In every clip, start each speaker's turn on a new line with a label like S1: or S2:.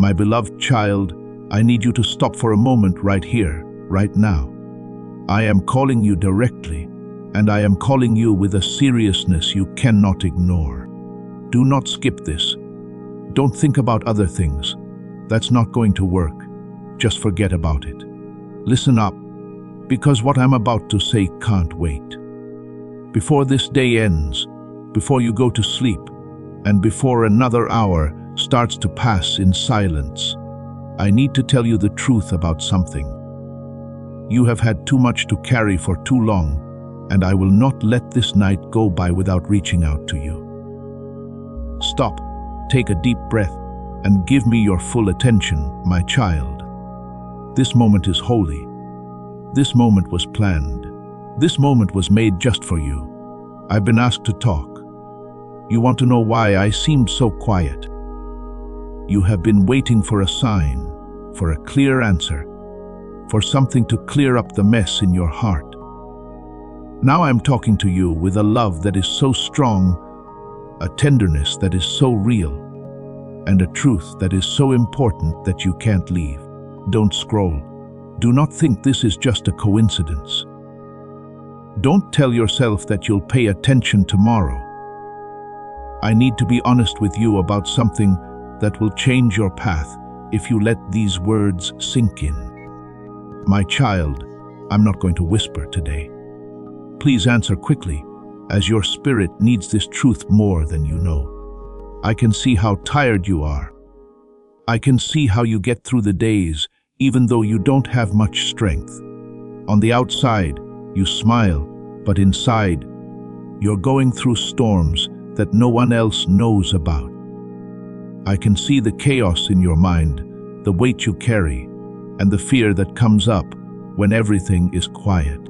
S1: My beloved child, I need you to stop for a moment right here, right now. I am calling you directly, and I am calling you with a seriousness you cannot ignore. Do not skip this. Don't think about other things. That's not going to work. Just forget about it. Listen up, because what I'm about to say can't wait. Before this day ends, before you go to sleep, and before another hour starts to pass in silence, I need to tell you the truth about something. You have had too much to carry for too long, and I will not let this night go by without reaching out to you. Stop, take a deep breath, and give me your full attention, my child. This moment is holy. This moment was planned. This moment was made just for you. I've been asked to talk. You want to know why I seemed so quiet? You have been waiting for a sign, for a clear answer, for something to clear up the mess in your heart. Now I'm talking to you with a love that is so strong, a tenderness that is so real, and a truth that is so important that you can't leave. Don't scroll. Do not think this is just a coincidence. Don't tell yourself that you'll pay attention tomorrow. I need to be honest with you about something that will change your path if you let these words sink in. My child, I'm not going to whisper today. Please answer quickly, as your spirit needs this truth more than you know. I can see how tired you are. I can see how you get through the days even though you don't have much strength. On the outside, you smile, but inside, you're going through storms that no one else knows about. I can see the chaos in your mind, the weight you carry, and the fear that comes up when everything is quiet.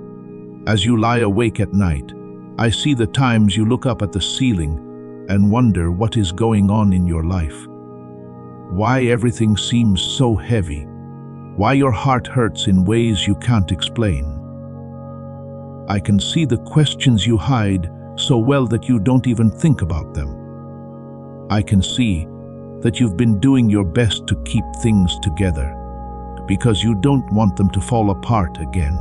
S1: As you lie awake at night, I see the times you look up at the ceiling and wonder what is going on in your life. Why everything seems so heavy. Why your heart hurts in ways you can't explain. I can see the questions you hide so well that you don't even think about them. I can see that you've been doing your best to keep things together because you don't want them to fall apart again.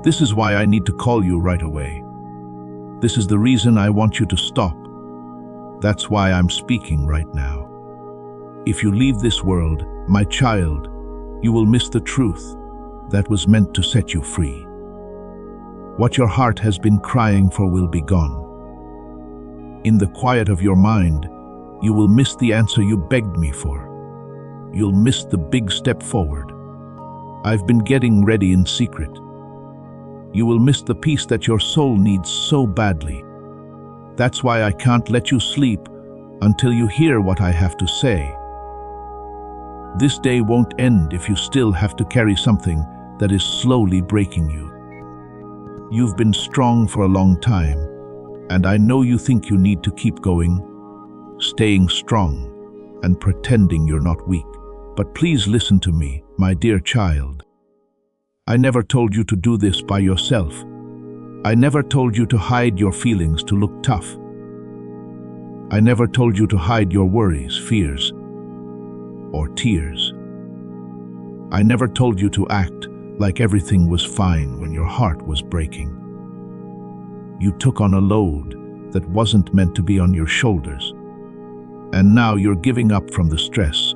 S1: This is why I need to call you right away. This is the reason I want you to stop. That's why I'm speaking right now. If you leave this world, my child, you will miss the truth that was meant to set you free. What your heart has been crying for will be gone. In the quiet of your mind, you will miss the answer you begged me for. You'll miss the big step forward. I've been getting ready in secret. You will miss the peace that your soul needs so badly. That's why I can't let you sleep until you hear what I have to say. This day won't end if you still have to carry something that is slowly breaking you. You've been strong for a long time, and I know you think you need to keep going, staying strong, and pretending you're not weak. But please listen to me, my dear child. I never told you to do this by yourself. I never told you to hide your feelings to look tough. I never told you to hide your worries, fears, or tears. I never told you to act like everything was fine when your heart was breaking. You took on a load that wasn't meant to be on your shoulders, and now you're giving up from the stress.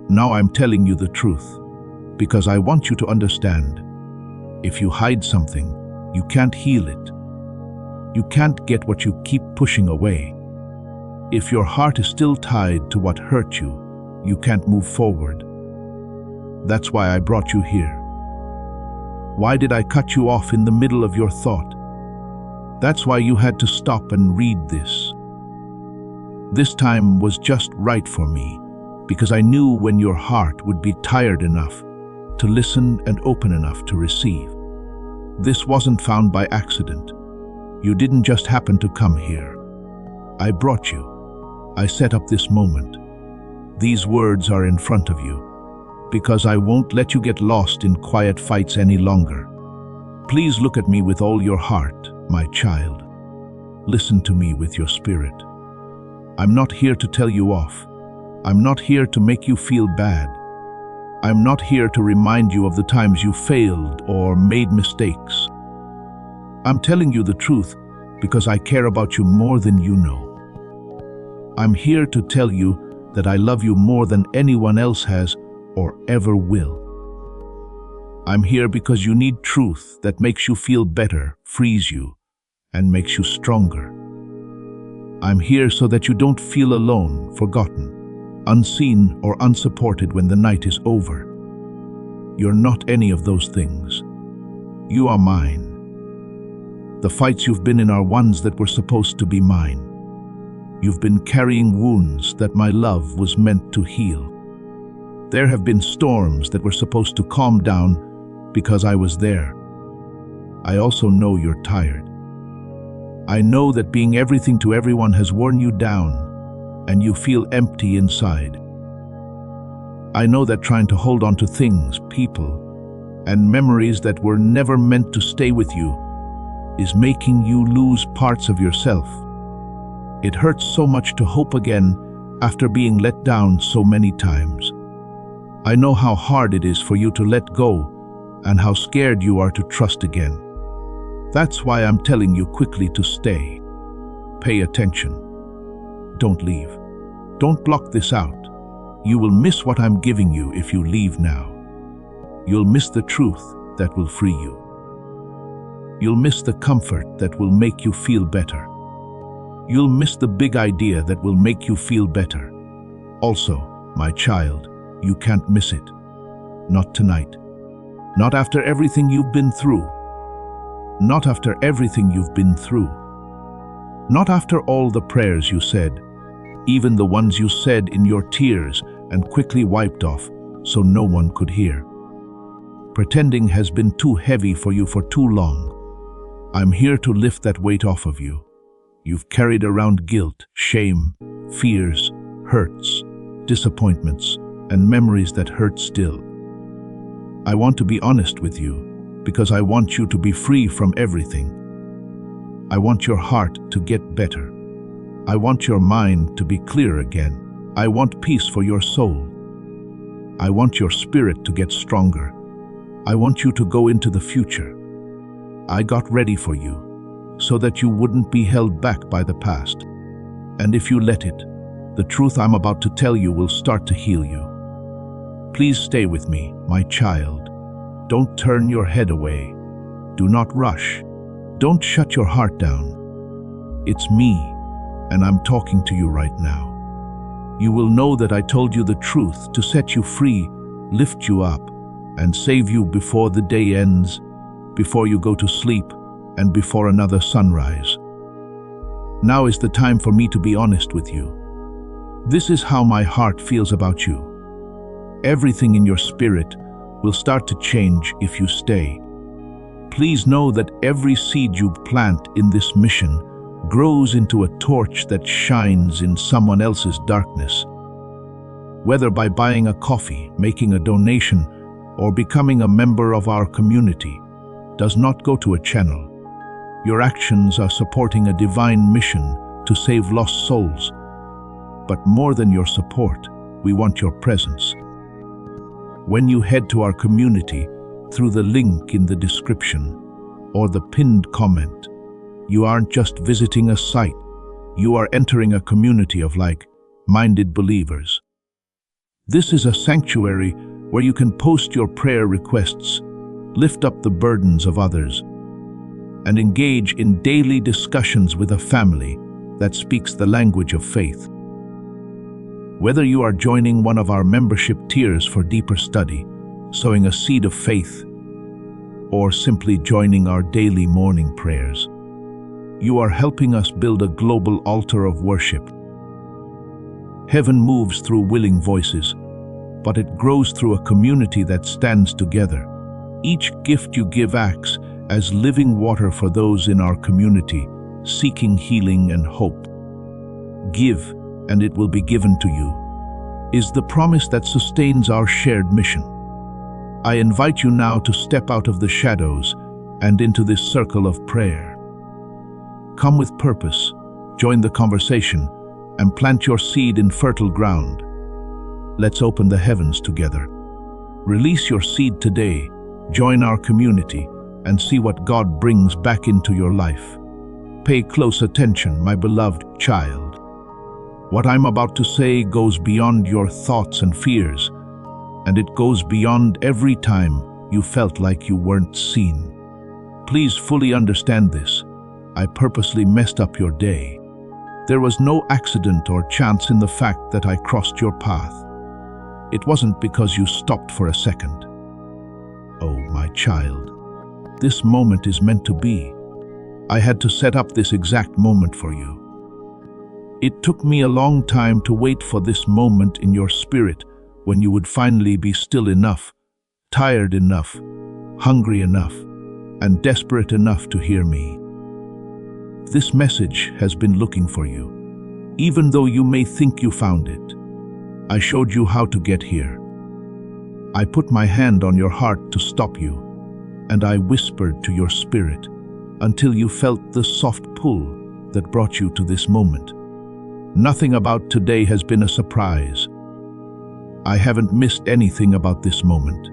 S1: Now I'm telling you the truth, because I want you to understand. If you hide something, you can't heal it. You can't get what you keep pushing away. If your heart is still tied to what hurt you, you can't move forward. That's why I brought you here. Why did I cut you off in the middle of your thought? That's why you had to stop and read this. This time was just right for me, because I knew when your heart would be tired enough to listen and open enough to receive. This wasn't found by accident. You didn't just happen to come here. I brought you. I set up this moment. These words are in front of you, because I won't let you get lost in quiet fights any longer. Please look at me with all your heart, my child. Listen to me with your spirit. I'm not here to tell you off. I'm not here to make you feel bad. I'm not here to remind you of the times you failed or made mistakes. I'm telling you the truth because I care about you more than you know. I'm here to tell you that I love you more than anyone else has or ever will. I'm here because you need truth that makes you feel better, frees you, and makes you stronger. I'm here so that you don't feel alone, forgotten, unseen, or unsupported when the night is over. You're not any of those things. You are mine. The fights you've been in are ones that were supposed to be mine. You've been carrying wounds that my love was meant to heal. There have been storms that were supposed to calm down because I was there. I also know you're tired. I know that being everything to everyone has worn you down, and you feel empty inside. I know that trying to hold on to things, people, and memories that were never meant to stay with you is making you lose parts of yourself. It hurts so much to hope again after being let down so many times. I know how hard it is for you to let go and how scared you are to trust again. That's why I'm telling you quickly to stay. Pay attention. Don't leave. Don't block this out. You will miss what I'm giving you if you leave now. You'll miss the truth that will free you. You'll miss the comfort that will make you feel better. You'll miss the big idea that will make you feel better. Also, my child, you can't miss it. Not tonight. Not after everything you've been through. Not after everything you've been through. Not after all the prayers you said, even the ones you said in your tears and quickly wiped off so no one could hear. Pretending has been too heavy for you for too long. I'm here to lift that weight off of you. You've carried around guilt, shame, fears, hurts, disappointments, and memories that hurt still. I want to be honest with you because I want you to be free from everything. I want your heart to get better. I want your mind to be clear again. I want peace for your soul. I want your spirit to get stronger. I want you to go into the future. I got ready for you so that you wouldn't be held back by the past. And if you let it, the truth I'm about to tell you will start to heal you. Please stay with me, my child. Don't turn your head away. Do not rush. Don't shut your heart down. It's me, and I'm talking to you right now. You will know that I told you the truth to set you free, lift you up, and save you before the day ends, before you go to sleep, and before another sunrise. Now is the time for me to be honest with you. This is how my heart feels about you. Everything in your spirit will start to change if you stay. Please know that every seed you plant in this mission grows into a torch that shines in someone else's darkness. Whether by buying a coffee, making a donation, or becoming a member of our community, does not go to a channel. Your actions are supporting a divine mission to save lost souls. But more than your support, we want your presence. When you head to our community through the link in the description or the pinned comment, you aren't just visiting a site, you are entering a community of like-minded believers. This is a sanctuary where you can post your prayer requests, lift up the burdens of others, and engage in daily discussions with a family that speaks the language of faith. Whether you are joining one of our membership tiers for deeper study, sowing a seed of faith, or simply joining our daily morning prayers, you are helping us build a global altar of worship. Heaven moves through willing voices, but it grows through a community that stands together. Each gift you give acts as living water for those in our community, seeking healing and hope. Give, and it will be given to you, is the promise that sustains our shared mission. I invite you now to step out of the shadows and into this circle of prayer. Come with purpose, join the conversation, and plant your seed in fertile ground. Let's open the heavens together. Release your seed today, join our community, and see what God brings back into your life. Pay close attention, my beloved child. What I'm about to say goes beyond your thoughts and fears, and it goes beyond every time you felt like you weren't seen. Please fully understand this. I purposely messed up your day. There was no accident or chance in the fact that I crossed your path. It wasn't because you stopped for a second. Oh, my child, this moment is meant to be. I had to set up this exact moment for you. It took me a long time to wait for this moment in your spirit when you would finally be still enough, tired enough, hungry enough, and desperate enough to hear me. This message has been looking for you, even though you may think you found it. I showed you how to get here. I put my hand on your heart to stop you, and I whispered to your spirit until you felt the soft pull that brought you to this moment. Nothing about today has been a surprise. I haven't missed anything about this moment.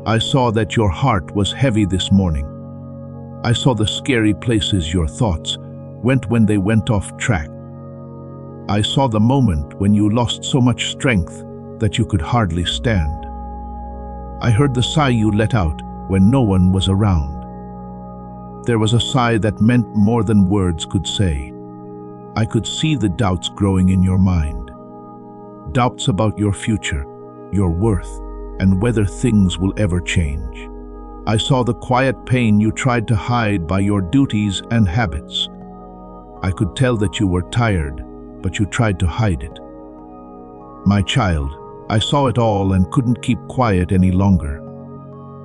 S1: I saw that your heart was heavy this morning. I saw the scary places your thoughts went when they went off track. I saw the moment when you lost so much strength that you could hardly stand. I heard the sigh you let out when no one was around. There was a sigh that meant more than words could say. I could see the doubts growing in your mind. Doubts about your future, your worth, and whether things will ever change. I saw the quiet pain you tried to hide by your duties and habits. I could tell that you were tired, but you tried to hide it. My child, I saw it all and couldn't keep quiet any longer.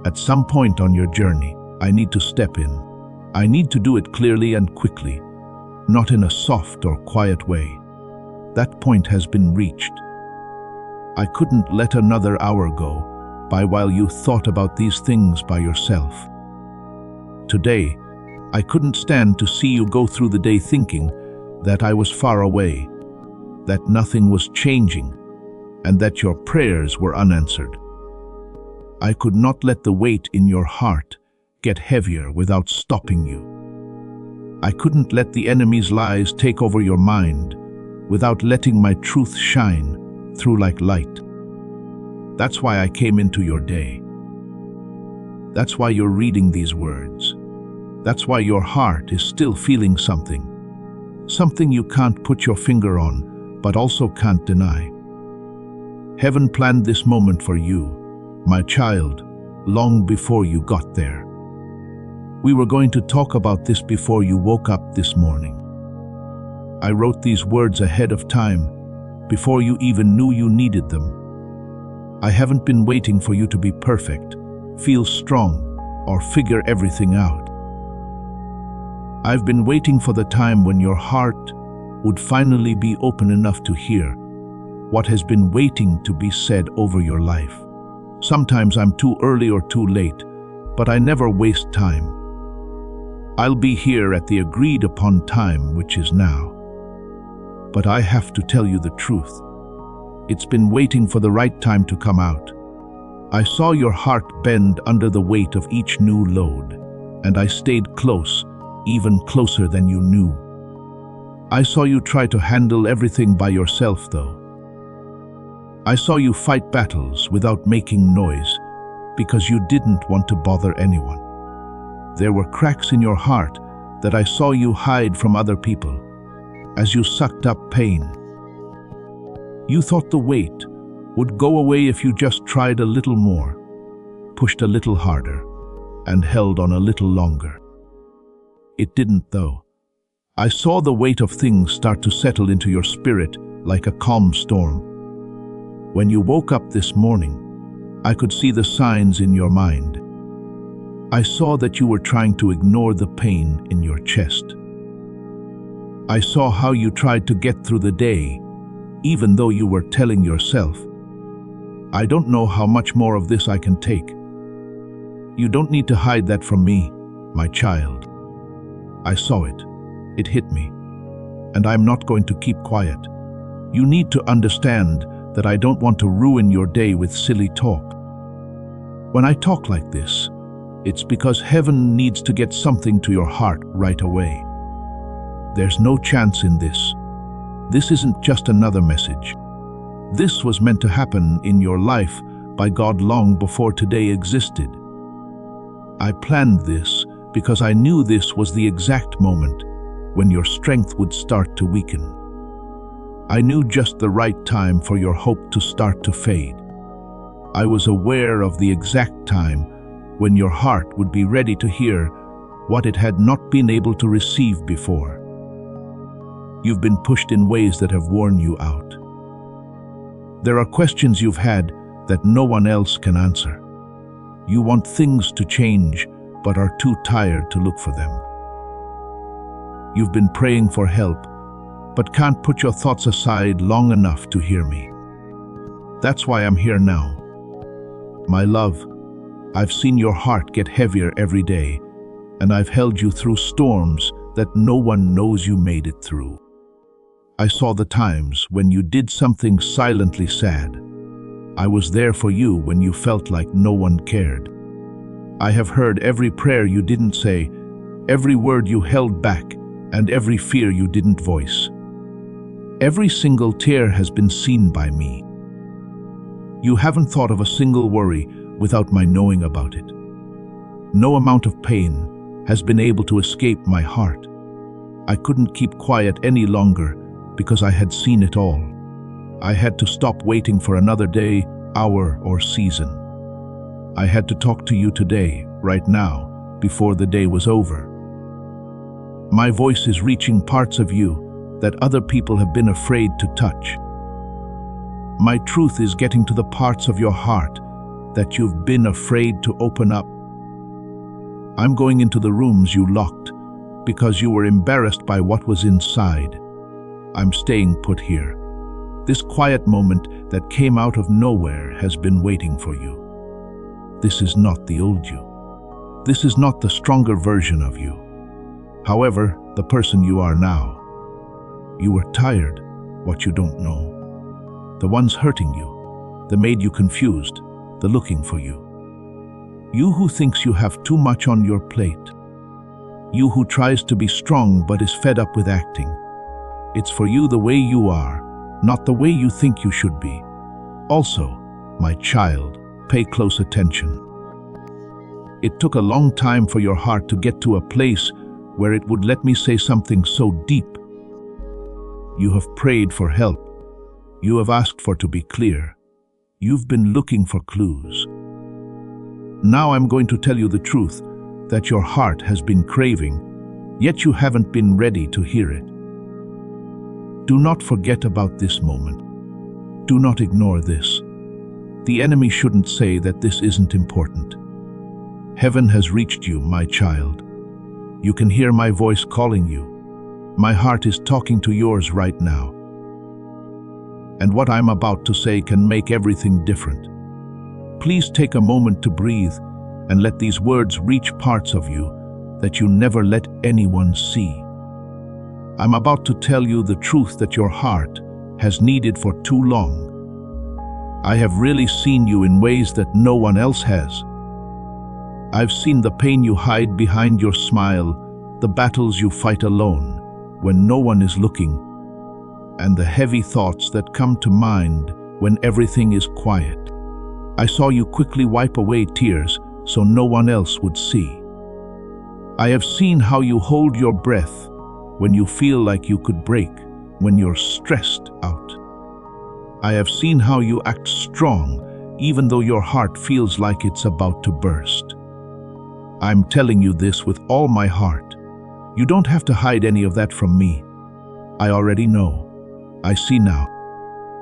S1: At some point on your journey, I need to step in. I need to do it clearly and quickly, not in a soft or quiet way. That point has been reached. I couldn't let another hour go by while you thought about these things by yourself. Today, I couldn't stand to see you go through the day thinking that I was far away, that nothing was changing, and that your prayers were unanswered. I could not let the weight in your heart get heavier without stopping you. I couldn't let the enemy's lies take over your mind without letting my truth shine through like light. That's why I came into your day. That's why you're reading these words. That's why your heart is still feeling something. Something you can't put your finger on, but also can't deny. Heaven planned this moment for you, my child, long before you got there. We were going to talk about this before you woke up this morning. I wrote these words ahead of time, before you even knew you needed them. I haven't been waiting for you to be perfect, feel strong, or figure everything out. I've been waiting for the time when your heart would finally be open enough to hear what has been waiting to be said over your life. Sometimes I'm too early or too late, but I never waste time. I'll be here at the agreed upon time, which is now. But I have to tell you the truth. It's been waiting for the right time to come out. I saw your heart bend under the weight of each new load, and I stayed close, even closer than you knew. I saw you try to handle everything by yourself, though. I saw you fight battles without making noise because you didn't want to bother anyone. There were cracks in your heart that I saw you hide from other people as you sucked up pain. You thought the weight would go away if you just tried a little more, pushed a little harder, and held on a little longer. It didn't, though. I saw the weight of things start to settle into your spirit like a calm storm. When you woke up this morning, I could see the signs in your mind. I saw that you were trying to ignore the pain in your chest. I saw how you tried to get through the day, even though you were telling yourself, I don't know how much more of this I can take. You don't need to hide that from me, my child. I saw it. It hit me. And I'm not going to keep quiet. You need to understand that I don't want to ruin your day with silly talk. When I talk like this, it's because heaven needs to get something to your heart right away. There's no chance in this. This isn't just another message. This was meant to happen in your life by God long before today existed. I planned this because I knew this was the exact moment when your strength would start to weaken. I knew just the right time for your hope to start to fade. I was aware of the exact time when your heart would be ready to hear what it had not been able to receive before. You've been pushed in ways that have worn you out. There are questions you've had that no one else can answer. You want things to change, but are too tired to look for them. You've been praying for help, but can't put your thoughts aside long enough to hear me. That's why I'm here now. My love, I've seen your heart get heavier every day, and I've held you through storms that no one knows you made it through. I saw the times when you did something silently sad. I was there for you when you felt like no one cared. I have heard every prayer you didn't say, every word you held back, and every fear you didn't voice. Every single tear has been seen by me. You haven't thought of a single worry without my knowing about it. No amount of pain has been able to escape my heart. I couldn't keep quiet any longer because I had seen it all. I had to stop waiting for another day, hour, or season. I had to talk to you today, right now, before the day was over. My voice is reaching parts of you that other people have been afraid to touch. My truth is getting to the parts of your heart that you've been afraid to open up. I'm going into the rooms you locked because you were embarrassed by what was inside. I'm staying put here. This quiet moment that came out of nowhere has been waiting for you. This is not the old you. This is not the stronger version of you. However, the person you are now. You were tired, what you don't know. The ones hurting you, the made you confused, the looking for you. You who thinks you have too much on your plate. You who tries to be strong but is fed up with acting. It's for you the way you are, not the way you think you should be. Also, my child, pay close attention. It took a long time for your heart to get to a place where it would let me say something so deep. You have prayed for help. You have asked for to be clear. You've been looking for clues. Now I'm going to tell you the truth that your heart has been craving, yet you haven't been ready to hear it. Do not forget about this moment. Do not ignore this. The enemy shouldn't say that this isn't important. Heaven has reached you, my child. You can hear my voice calling you. My heart is talking to yours right now. And what I'm about to say can make everything different. Please take a moment to breathe and let these words reach parts of you that you never let anyone see. I'm about to tell you the truth that your heart has needed for too long. I have really seen you in ways that no one else has. I've seen the pain you hide behind your smile, the battles you fight alone when no one is looking, and the heavy thoughts that come to mind when everything is quiet. I saw you quickly wipe away tears so no one else would see. I have seen how you hold your breath when you feel like you could break, when you're stressed out. I have seen how you act strong even though your heart feels like it's about to burst. I'm telling you this with all my heart. You don't have to hide any of that from me. I already know. I see now.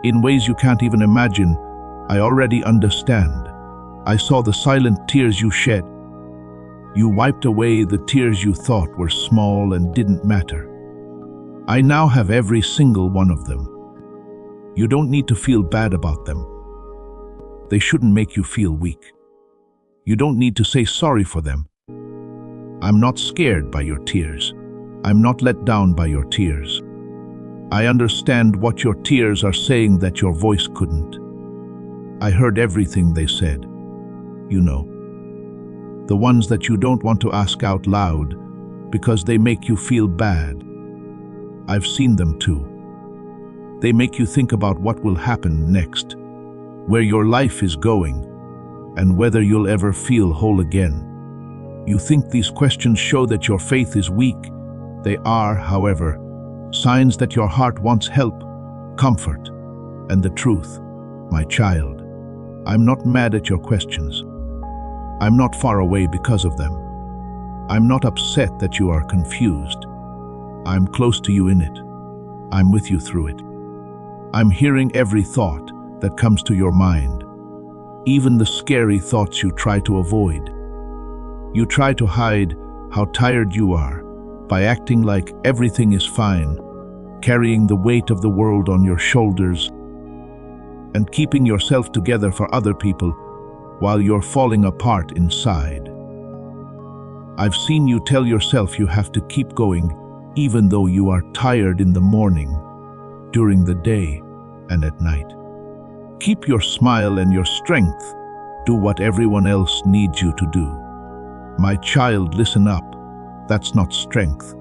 S1: In ways you can't even imagine, I already understand. I saw the silent tears you shed. You wiped away the tears you thought were small and didn't matter. I now have every single one of them. You don't need to feel bad about them. They shouldn't make you feel weak. You don't need to say sorry for them. I'm not scared by your tears. I'm not let down by your tears. I understand what your tears are saying that your voice couldn't. I heard everything they said. You know, the ones that you don't want to ask out loud because they make you feel bad. I've seen them too. They make you think about what will happen next, where your life is going, and whether you'll ever feel whole again. You think these questions show that your faith is weak. They are, however, signs that your heart wants help, comfort, and the truth. My child, I'm not mad at your questions. I'm not far away because of them. I'm not upset that you are confused. I'm close to you in it. I'm with you through it. I'm hearing every thought that comes to your mind, even the scary thoughts you try to avoid. You try to hide how tired you are by acting like everything is fine, carrying the weight of the world on your shoulders, and keeping yourself together for other people while you're falling apart inside. I've seen you tell yourself you have to keep going even though you are tired in the morning, during the day, and at night. Keep your smile and your strength. Do what everyone else needs you to do. My child, listen up. That's not strength.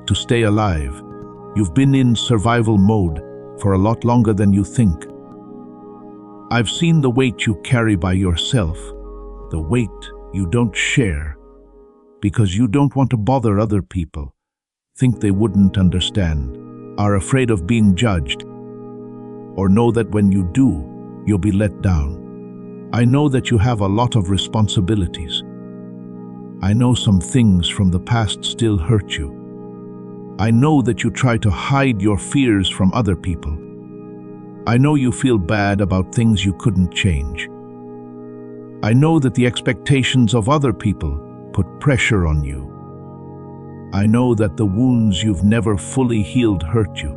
S1: To stay alive, you've been in survival mode for a lot longer than you think. I've seen the weight you carry by yourself, the weight you don't share, because you don't want to bother other people, think they wouldn't understand, are afraid of being judged, or know that when you do, you'll be let down. I know that you have a lot of responsibilities. I know some things from the past still hurt you. I know that you try to hide your fears from other people. I know you feel bad about things you couldn't change. I know that the expectations of other people put pressure on you. I know that the wounds you've never fully healed hurt you.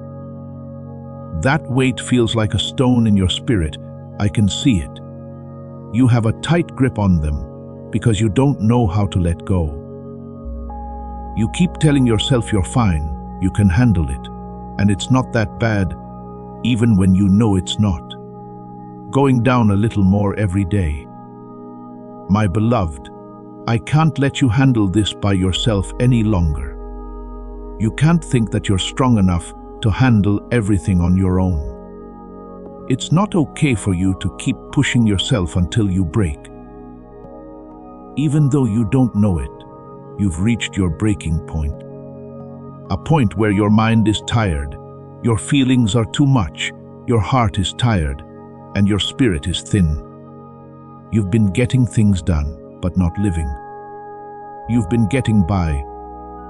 S1: That weight feels like a stone in your spirit. I can see it. You have a tight grip on them because you don't know how to let go. You keep telling yourself you're fine, you can handle it, and it's not that bad, even when you know it's not. Going down a little more every day. My beloved, I can't let you handle this by yourself any longer. You can't think that you're strong enough to handle everything on your own. It's not okay for you to keep pushing yourself until you break. Even though you don't know it, you've reached your breaking point. A point where your mind is tired, your feelings are too much, your heart is tired, and your spirit is thin. You've been getting things done, but not living. You've been getting by,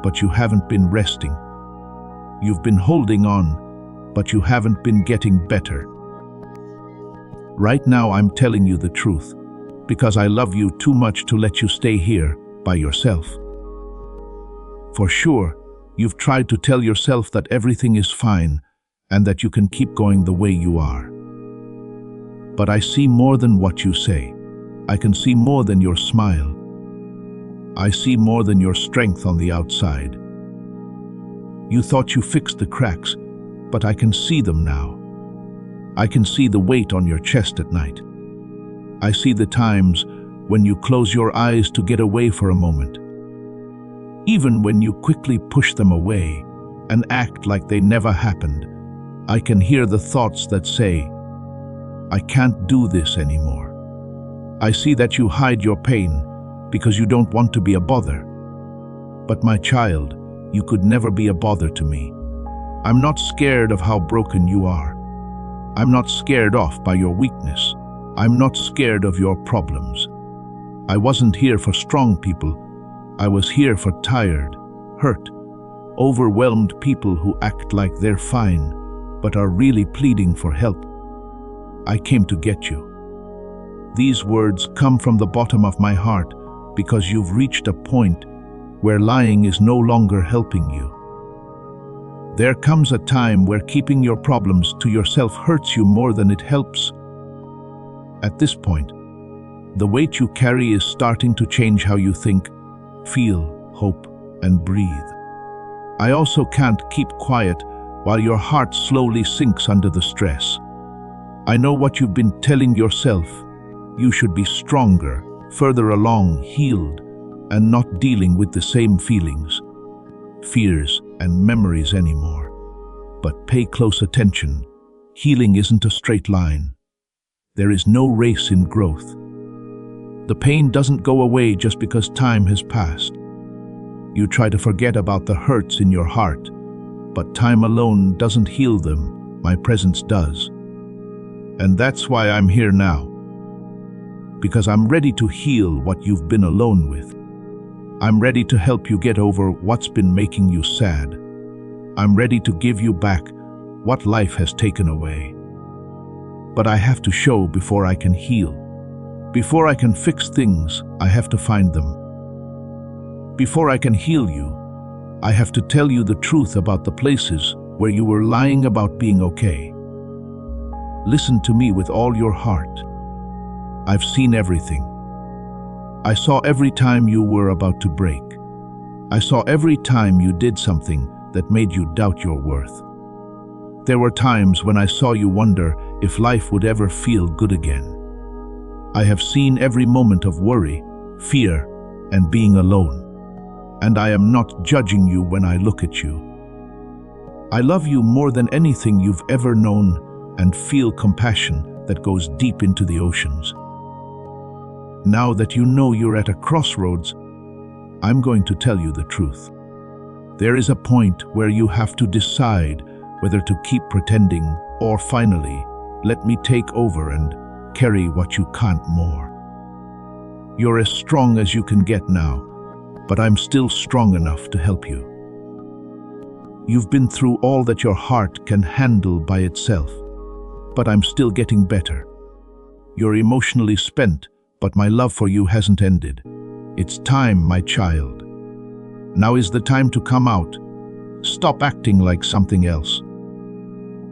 S1: but you haven't been resting. You've been holding on, but you haven't been getting better. Right now I'm telling you the truth, because I love you too much to let you stay here by yourself. For sure, you've tried to tell yourself that everything is fine and that you can keep going the way you are. But I see more than what you say. I can see more than your smile. I see more than your strength on the outside. You thought you fixed the cracks, but I can see them now. I can see the weight on your chest at night. I see the times when you close your eyes to get away for a moment. Even when you quickly push them away and act like they never happened, I can hear the thoughts that say, I can't do this anymore. I see that you hide your pain because you don't want to be a bother. But my child, you could never be a bother to me. I'm not scared of how broken you are. I'm not scared off by your weakness. I'm not scared of your problems. I wasn't here for strong people. I was here for tired, hurt, overwhelmed people who act like they're fine, but are really pleading for help. I came to get you. These words come from the bottom of my heart because you've reached a point where lying is no longer helping you. There comes a time where keeping your problems to yourself hurts you more than it helps. At this point, the weight you carry is starting to change how you think, feel, hope, and breathe. I also can't keep quiet while your heart slowly sinks under the stress. I know what you've been telling yourself. You should be stronger, further along, healed, and not dealing with the same feelings, fears, and memories anymore. But pay close attention. Healing isn't a straight line. There is no race in growth. The pain doesn't go away just because time has passed. You try to forget about the hurts in your heart, but time alone doesn't heal them. My presence does. And that's why I'm here now. Because I'm ready to heal what you've been alone with. I'm ready to help you get over what's been making you sad. I'm ready to give you back what life has taken away. But I have to show before I can heal. Before I can fix things, I have to find them. Before I can heal you, I have to tell you the truth about the places where you were lying about being okay. Listen to me with all your heart. I've seen everything. I saw every time you were about to break. I saw every time you did something that made you doubt your worth. There were times when I saw you wonder if life would ever feel good again. I have seen every moment of worry, fear, and being alone. And I am not judging you when I look at you. I love you more than anything you've ever known and feel compassion that goes deep into the oceans. Now that you know you're at a crossroads, I'm going to tell you the truth. There is a point where you have to decide whether to keep pretending or finally let me take over and carry what you can't more. You're as strong as you can get now, but I'm still strong enough to help you. You've been through all that your heart can handle by itself, but I'm still getting better. You're emotionally spent, but my love for you hasn't ended. It's time, my child. Now is the time to come out. Stop acting like something else.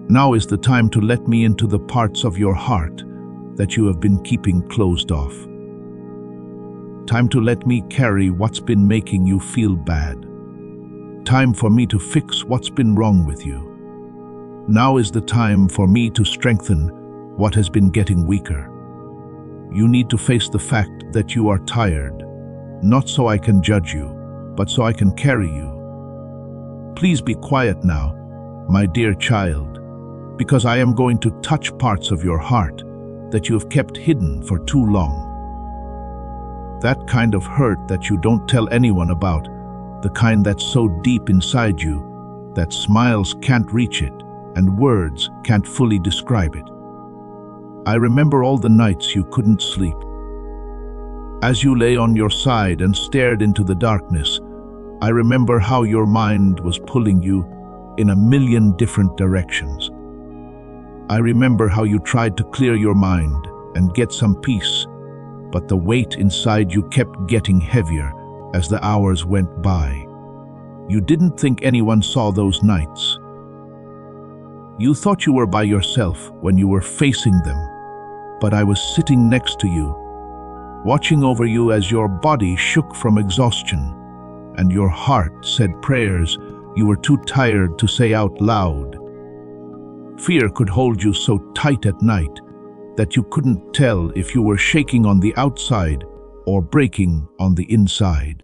S1: Now is the time to let me into the parts of your heart that you have been keeping closed off. Time to let me carry what's been making you feel bad. Time for me to fix what's been wrong with you. Now is the time for me to strengthen what has been getting weaker. You need to face the fact that you are tired, not so I can judge you, but so I can carry you. Please be quiet now, my dear child, because I am going to touch parts of your heart that you have kept hidden for too long. That kind of hurt that you don't tell anyone about, the kind that's so deep inside you that smiles can't reach it and words can't fully describe it. I remember all the nights you couldn't sleep. As you lay on your side and stared into the darkness, I remember how your mind was pulling you in a million different directions. I remember how you tried to clear your mind and get some peace, but the weight inside you kept getting heavier as the hours went by. You didn't think anyone saw those nights. You thought you were by yourself when you were facing them, but I was sitting next to you, watching over you as your body shook from exhaustion and your heart said prayers you were too tired to say out loud. Fear could hold you so tight at night that you couldn't tell if you were shaking on the outside or breaking on the inside.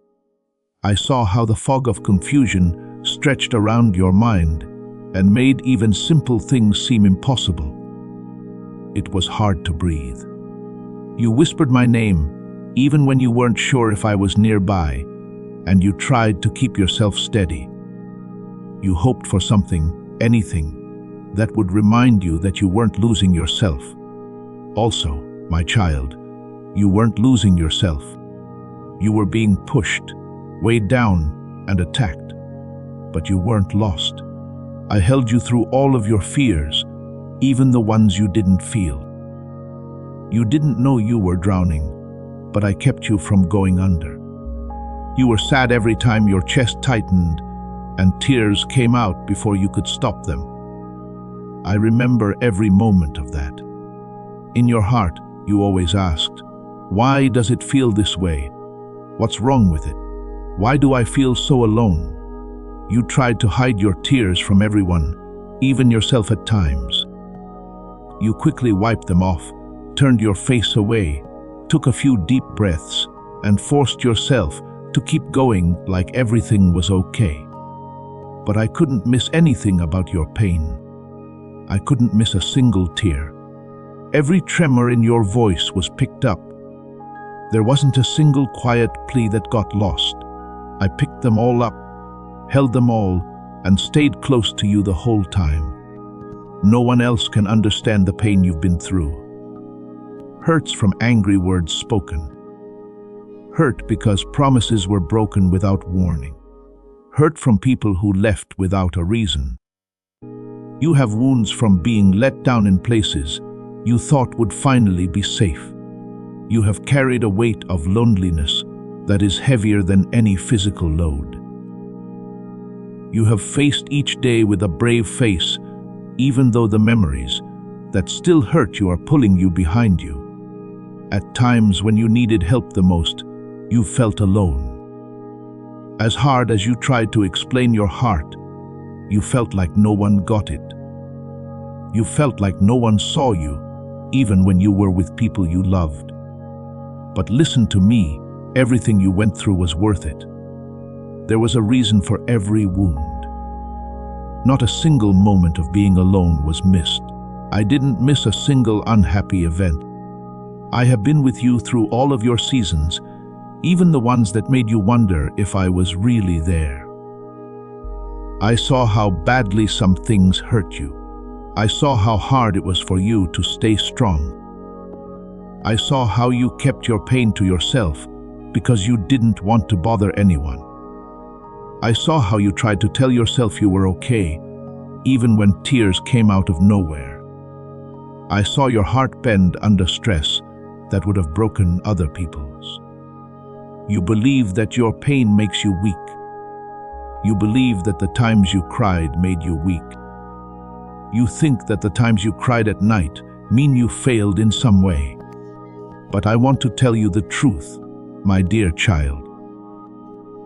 S1: I saw how the fog of confusion stretched around your mind and made even simple things seem impossible. It was hard to breathe. You whispered my name even when you weren't sure if I was nearby, and you tried to keep yourself steady. You hoped for something, anything, that would remind you that you weren't losing yourself. Also, my child, you weren't losing yourself. You were being pushed, weighed down, and attacked. But you weren't lost. I held you through all of your fears, even the ones you didn't feel. You didn't know you were drowning, but I kept you from going under. You were sad every time your chest tightened and tears came out before you could stop them. I remember every moment of that. In your heart, you always asked, "Why does it feel this way? What's wrong with it? Why do I feel so alone?" You tried to hide your tears from everyone, even yourself at times. You quickly wiped them off, turned your face away, took a few deep breaths, and forced yourself to keep going like everything was okay. But I couldn't miss anything about your pain. I couldn't miss a single tear. Every tremor in your voice was picked up. There wasn't a single quiet plea that got lost. I picked them all up, held them all, and stayed close to you the whole time. No one else can understand the pain you've been through. Hurts from angry words spoken. Hurt because promises were broken without warning. Hurt from people who left without a reason. You have wounds from being let down in places you thought would finally be safe. You have carried a weight of loneliness that is heavier than any physical load. You have faced each day with a brave face, even though the memories that still hurt you are pulling you behind you. At times when you needed help the most, you felt alone. As hard as you tried to explain your heart, you felt like no one got it. You felt like no one saw you, even when you were with people you loved. But listen to me, everything you went through was worth it. There was a reason for every wound. Not a single moment of being alone was missed. I didn't miss a single unhappy event. I have been with you through all of your seasons, even the ones that made you wonder if I was really there. I saw how badly some things hurt you. I saw how hard it was for you to stay strong. I saw how you kept your pain to yourself because you didn't want to bother anyone. I saw how you tried to tell yourself you were okay, even when tears came out of nowhere. I saw your heart bend under stress that would have broken other people's. You believe that your pain makes you weak. You believe that the times you cried made you weak. You think that the times you cried at night mean you failed in some way. But I want to tell you the truth, my dear child.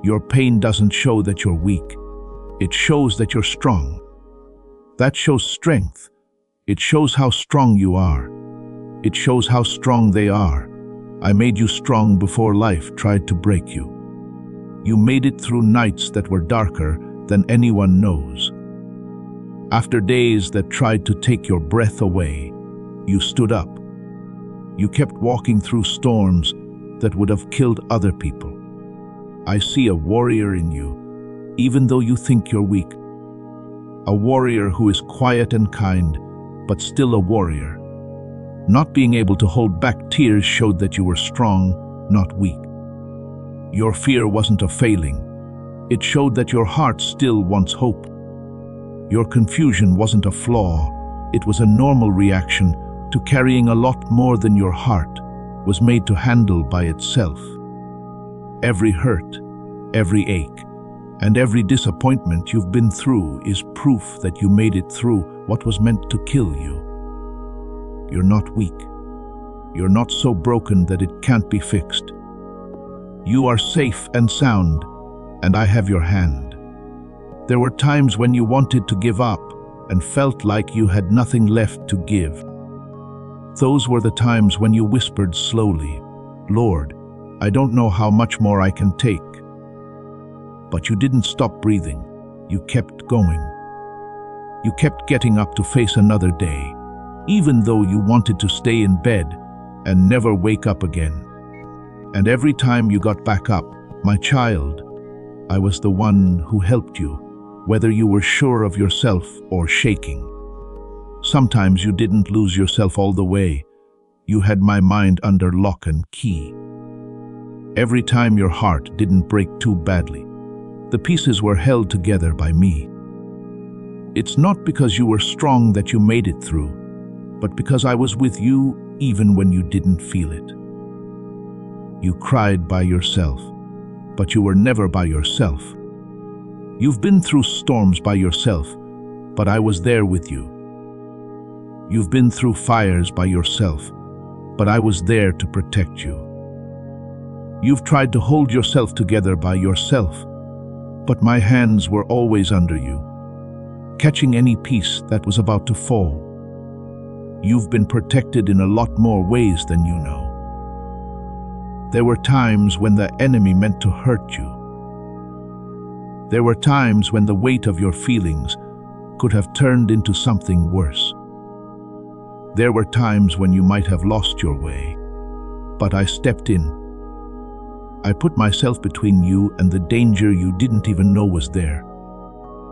S1: Your pain doesn't show that you're weak. It shows that you're strong. That shows strength. It shows how strong you are. It shows how strong they are. I made you strong before life tried to break you. You made it through nights that were darker than anyone knows. After days that tried to take your breath away, you stood up. You kept walking through storms that would have killed other people. I see a warrior in you, even though you think you're weak. A warrior who is quiet and kind, but still a warrior. Not being able to hold back tears showed that you were strong, not weak. Your fear wasn't a failing. It showed that your heart still wants hope. Your confusion wasn't a flaw. It was a normal reaction to carrying a lot more than your heart was made to handle by itself. Every hurt, every ache, and every disappointment you've been through is proof that you made it through what was meant to kill you. You're not weak. You're not so broken that it can't be fixed. You are safe and sound, and I have your hand. There were times when you wanted to give up and felt like you had nothing left to give. Those were the times when you whispered slowly, "Lord, I don't know how much more I can take." But you didn't stop breathing. You kept going. You kept getting up to face another day, even though you wanted to stay in bed and never wake up again. And every time you got back up, my child, I was the one who helped you, whether you were sure of yourself or shaking. Sometimes you didn't lose yourself all the way. You had my mind under lock and key. Every time your heart didn't break too badly, the pieces were held together by me. It's not because you were strong that you made it through, but because I was with you even when you didn't feel it. You cried by yourself, but you were never by yourself. You've been through storms by yourself, but I was there with you. You've been through fires by yourself, but I was there to protect you. You've tried to hold yourself together by yourself, but my hands were always under you. catching any piece that was about to fall. You've been protected in a lot more ways than you know. There were times when the enemy meant to hurt you. There were times when the weight of your feelings could have turned into something worse. There were times when you might have lost your way, but I stepped in. I put myself between you and the danger you didn't even know was there.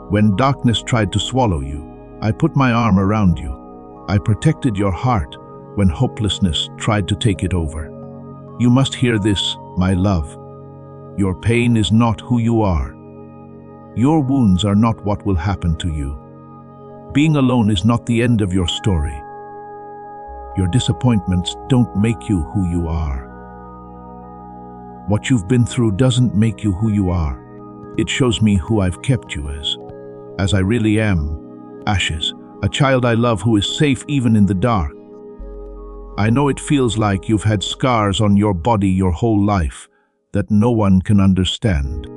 S1: When darkness tried to swallow you, I put my arm around you. I protected your heart when hopelessness tried to take it over. You must hear this, my love. Your pain is not who you are. Your wounds are not what will happen to you. Being alone is not the end of your story. Your disappointments don't make you who you are. What you've been through doesn't make you who you are. It shows me who I've kept you as I really am, Ashes, a child I love who is safe even in the dark. I know it feels like you've had scars on your body your whole life that no one can understand.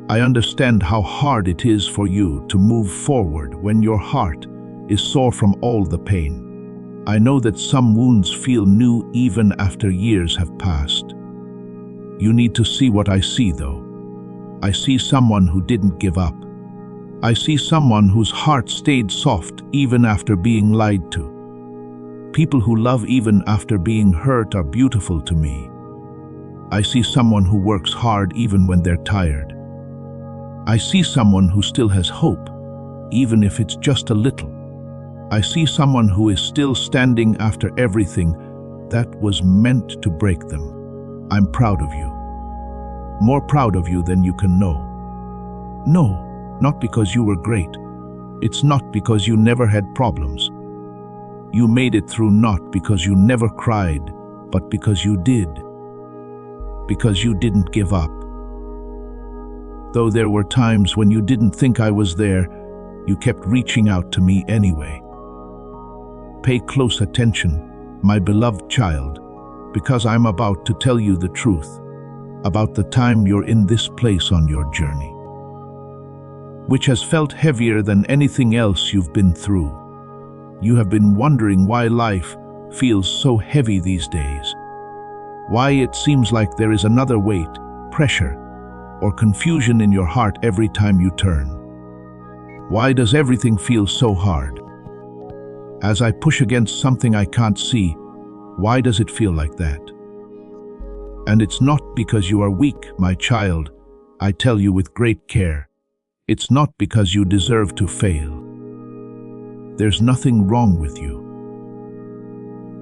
S1: I understand how hard it is for you to move forward when your heart is sore from all the pain. I know that some wounds feel new even after years have passed. You need to see what I see, though. I see someone who didn't give up. I see someone whose heart stayed soft even after being lied to. People who love even after being hurt are beautiful to me. I see someone who works hard even when they're tired. I see someone who still has hope, even if it's just a little. I see someone who is still standing after everything that was meant to break them. I'm proud of you. More proud of you than you can know. No, not because you were great. It's not because you never had problems. You made it through not because you never cried, but because you did. Because you didn't give up. Though there were times when you didn't think I was there, you kept reaching out to me anyway. Pay close attention, my beloved child, because I'm about to tell you the truth about the time you're in this place on your journey, which has felt heavier than anything else you've been through. You have been wondering why life feels so heavy these days, why it seems like there is another weight, pressure, or confusion in your heart every time you turn. Why does everything feel so hard? As I push against something I can't see, why does it feel like that? And it's not because you are weak, my child. I tell you with great care. It's not because you deserve to fail. There's nothing wrong with you.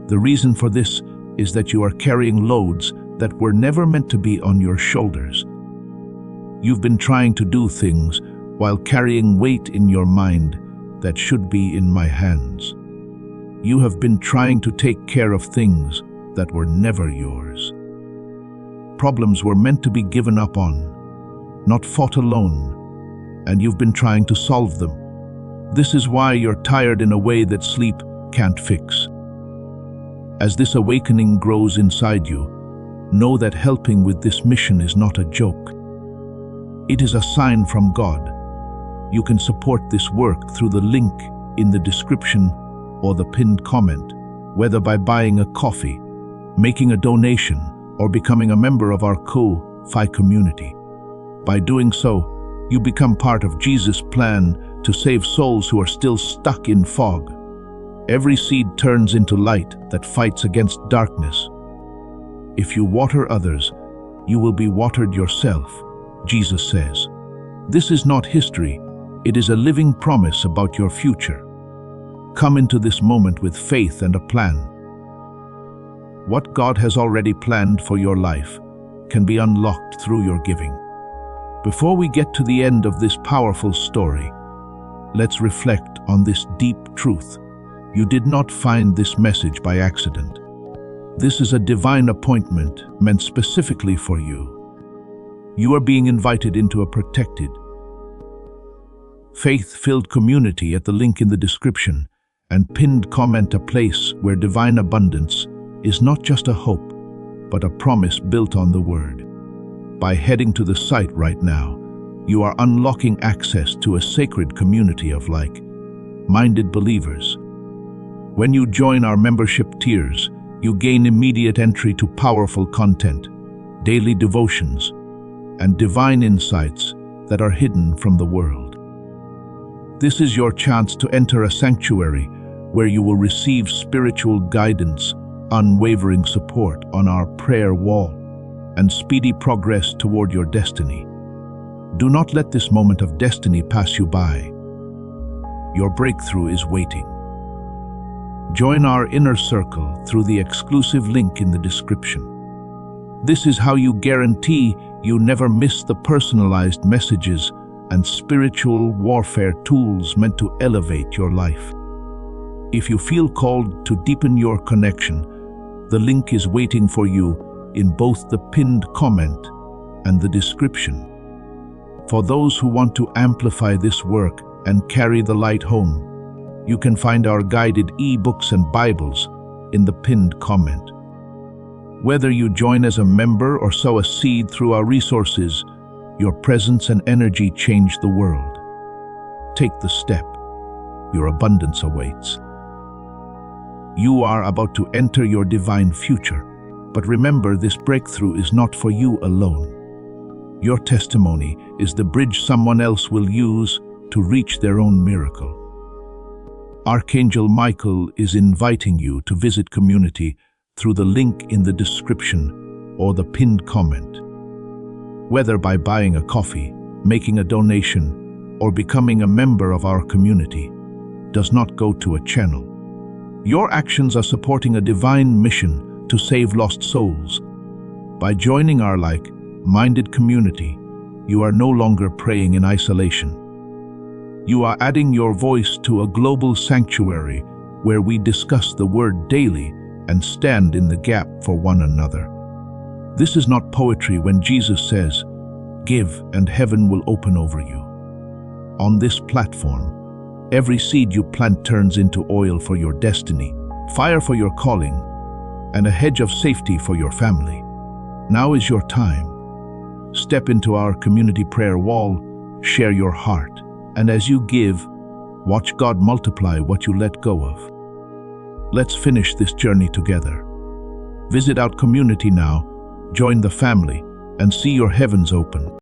S1: The reason for this is that you are carrying loads that were never meant to be on your shoulders. You've been trying to do things while carrying weight in your mind that should be in my hands. You have been trying to take care of things that were never yours. Problems were meant to be given up on, not fought alone, and you've been trying to solve them. This is why you're tired in a way that sleep can't fix. As this awakening grows inside you, know that helping with this mission is not a joke. It is a sign from God. You can support this work through the link in the description or the pinned comment, whether by buying a coffee, making a donation, or becoming a member of our Ko-Fi community. By doing so, you become part of Jesus' plan to save souls who are still stuck in fog. Every seed turns into light that fights against darkness. If you water others, you will be watered yourself, Jesus says. This is not history, it is a living promise about your future. Come into this moment with faith and a plan. What God has already planned for your life can be unlocked through your giving. Before we get to the end of this powerful story, let's reflect on this deep truth. You did not find this message by accident. This is a divine appointment meant specifically for you. You are being invited into a protected, faith-filled community at the link in the description and pinned comment, a place where divine abundance is not just a hope, but a promise built on the Word. By heading to the site right now, you are unlocking access to a sacred community of like-minded believers. When you join our membership tiers, you gain immediate entry to powerful content, daily devotions, and divine insights that are hidden from the world. This is your chance to enter a sanctuary where you will receive spiritual guidance, unwavering support on our prayer wall, and speedy progress toward your destiny. Do not let this moment of destiny pass you by. Your breakthrough is waiting. Join our inner circle through the exclusive link in the description. This is how you guarantee you never miss the personalized messages and spiritual warfare tools meant to elevate your life. If you feel called to deepen your connection, the link is waiting for you in both the pinned comment and the description. For those who want to amplify this work and carry the light home, you can find our guided e-books and Bibles in the pinned comment. Whether you join as a member or sow a seed through our resources, your presence and energy change the world. Take the step. Your abundance awaits. You are about to enter your divine future, but remember, this breakthrough is not for you alone. Your testimony is the bridge someone else will use to reach their own miracle. Archangel Michael is inviting you to visit community through the link in the description or the pinned comment. Whether by buying a coffee, making a donation, or becoming a member of our community, does not go to a channel. Your actions are supporting a divine mission to save lost souls. By joining our like-minded community, you are no longer praying in isolation. You are adding your voice to a global sanctuary where we discuss the word daily and stand in the gap for one another. This is not poetry when Jesus says, "Give and heaven will open over you." On this platform, every seed you plant turns into oil for your destiny, fire for your calling, and a hedge of safety for your family. Now is your time. Step into our community prayer wall, share your heart, and as you give, watch God multiply what you let go of. Let's finish this journey together. Visit our community now, join the family, and see your heavens open.